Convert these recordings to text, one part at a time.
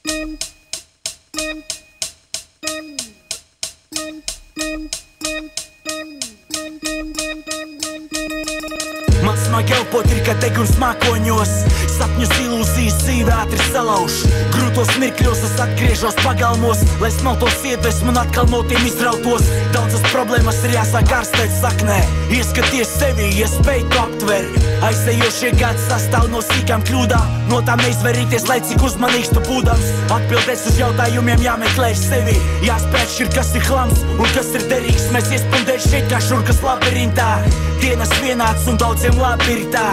Man smagi elpot ir, kad deguns mākoņos. Sapņus, ilūzijas dzīvē ātri salauž. Grūtos mirkļos es atgriežos pagalmos, lai smeltos iedvesmu un atkal no tiem izrautos. Daudzas problēmas ir jāsāk ārstēt saknē. Ieskaties sevi, ja spēj to aptvert. Aizējošie gadi sastāv no sīkām kļūdām. No tām neizvairīties, lai cik uzmanīgs tu būdams. Atbildēs uz jautājumiem jāmeklē sevi. Jāspēj šķirt, kas ir hlams un kas ir derīgs. Mēs iespundēt šeit kā šurkas labirintā. Dienas vienāds un daudziem labi ir tā.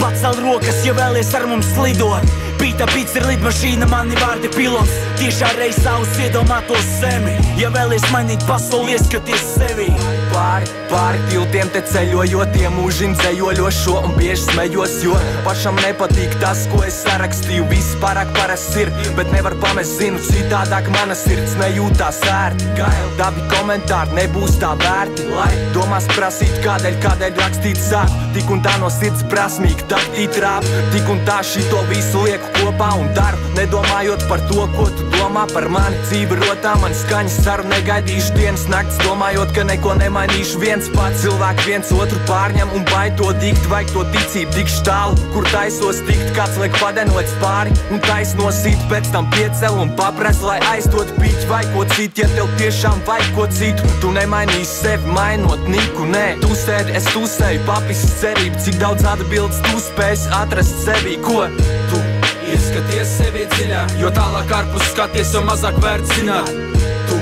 Pacel rokas, ja vēlies ar mums lidot. Pīta pīts ir lidmašīna, mani vārdi pilots. Tiešā reizā uz iedomātos zemi. Ja vēlies mainīt pasauli, ieskaties sevi. Pāri tiltiem te ceļojot, iemūžin dzējoļošo un bieži smejos, jo pašam nepatīk tas, ko es sarakstīju. Viss pārāk parasts ir, bet nevar pamest, zinu, citādāk mana sirds nejūtās ērti. Dabi komentāri nebūs tā vērti, lai domās prasīt, kādēļ rakstīt sāk. Tik un tā no sirds prasmīgi taktīt rāp. Tik un tā šito visu lieku kopā un daru, nedomājot par to, ko tu domā par mani. Dzīve rotā, man skaņas saru, negaidīšu dienas nakts, domājot, ka neko nemainīšu viens pats. Cilvēki viens otru pārņem un baid to dikt, vajag to ticību tikšu tālu, kur taisos tikt. Kāds liek padenots pāri un taisnosīt, pēc tam piecel un papras, lai aiztot piķi vai ko citu. Ja tev tiešām vajag ko citu, tu nemainīsi sevi, mainot niku, nē. Tu sēdi, es tusēju, papisas cerību, cik daudz atbildes tu spēsi atrast sevī, ko tu ieskaties sevi dziļāk, jo tālāk ārpus skaties, jo mazāk vērts zināt. Tu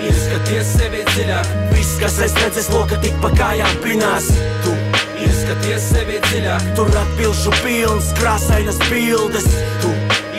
ieskaties sevi dziļāk, viss, kas es redzes, loka tik pa kājām pinās. Tu ieskaties sevi dziļāk, tur atbilžu pilns, krāsainas bildes. Tu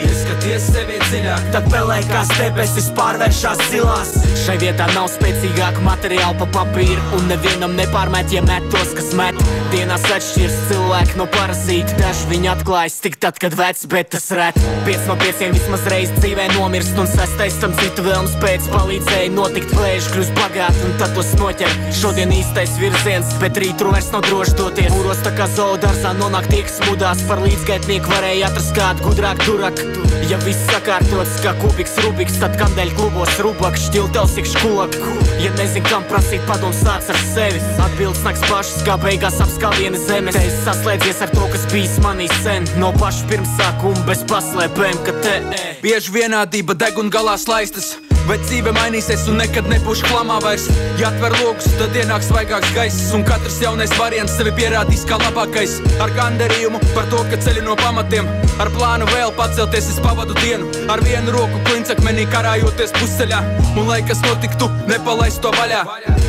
ieskaties sevi dziļāk, tad pelēkās debesis pārvēršās zilās. Šai vietā nav spēcīgāk materiāli pa papīru, un nevienam nepārmet, ja met tos, kas met. Dienās atšķirs cilvēki no parazīti, daži viņi atklājas tik tad, kad vec, bet tas ret. 5 no 5 vismaz reiz dzīvē nomirst, un 6. tam citu vēlms pēc palīdzēja notikt. Plēži kļūst bagāti, un tad tos noķer. Šodien īstais virziens, bet rīt tur vairs nav droši doties. Mūros tā kā zoodarzā nonāk tie, kas mudās. Par līdzgaitnieku varēja atrast kādu gudrāk duraku. Ja viss sakārtots kā kubiks Rubiks, tad kamdēļ klubos rubak šķiltels ik škulak. Ja nezin, kam prasīt padoms, sāc ar sevi. Atbildes nāks pašas, kā beigās apskāvieni zemes. Te esi saslēdzies ar to, kas bijis manī sen. No paša pirmsākuma bez paslēpēm, ka te bieži vienādība deg un galā slaistas. Bet dzīve mainīsies un nekad nebūs klamā vairs. Ja atver logus, tad ienāks svaigāks gaiss, un katrs jaunais variants sevi pierādīs kā labākais. Ar gandarījumu par to, ka ceļi no pamatiem, ar plānu vēl pacelties es pavadu dienu. Ar vienu roku klincakmenī karājoties pusceļā, un lai kas notiktu, nepalaist to vaļā.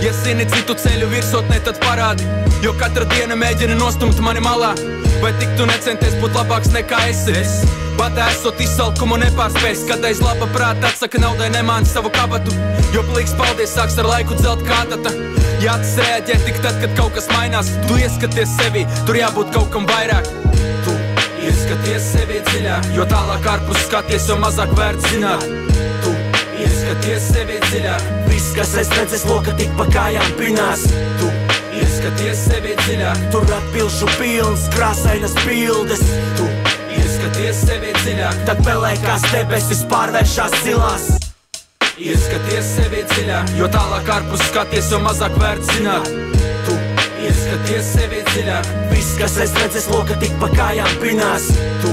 Ja zini citu ceļu virsotnē, tad parādi, jo katra diena mēģina nostumt mani malā. Vai tik tu necenties būt labāks nekā esi? Batā esot izsalkumu nepārspējis, kad aiz laba prāta atsaka naudai nemāni savu kabatu. Jo plīks paldies sāks ar laiku dzelt kātata. Ja tas reaģē tik tad, kad kaut kas mainās, tu ieskaties sevi, tur jābūt kaut kam vairāk. Tu ieskaties sevi dziļāk, jo tālāk ārpus skaties, jo mazāk vērts zināt. Tu ieskaties sevi dziļāk, viss, kas es redzes, loka tik pa kājām pinās. Tu ieskaties sevi dziļāk, tur atbilžu pilns, krāsainas bildes. Tu ieskaties sevi dziļāk, tad pelēkās debesis pārvēršās zilās. Ieskaties sevi dziļāk, jo tālāk ārpus skaties, jo mazāk vērts zināt. Tu ieskaties sevi dziļāk, viss, kas es redzes, loka tik pa kājām pinās. Tu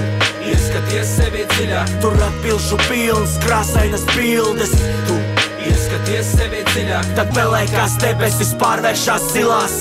ieskaties sevi dziļāk, tur atbilžu pilns, krāsainas bildes. Tu ieskaties sevi dziļāk, tad pelēkās debesis pārvēršās zilās.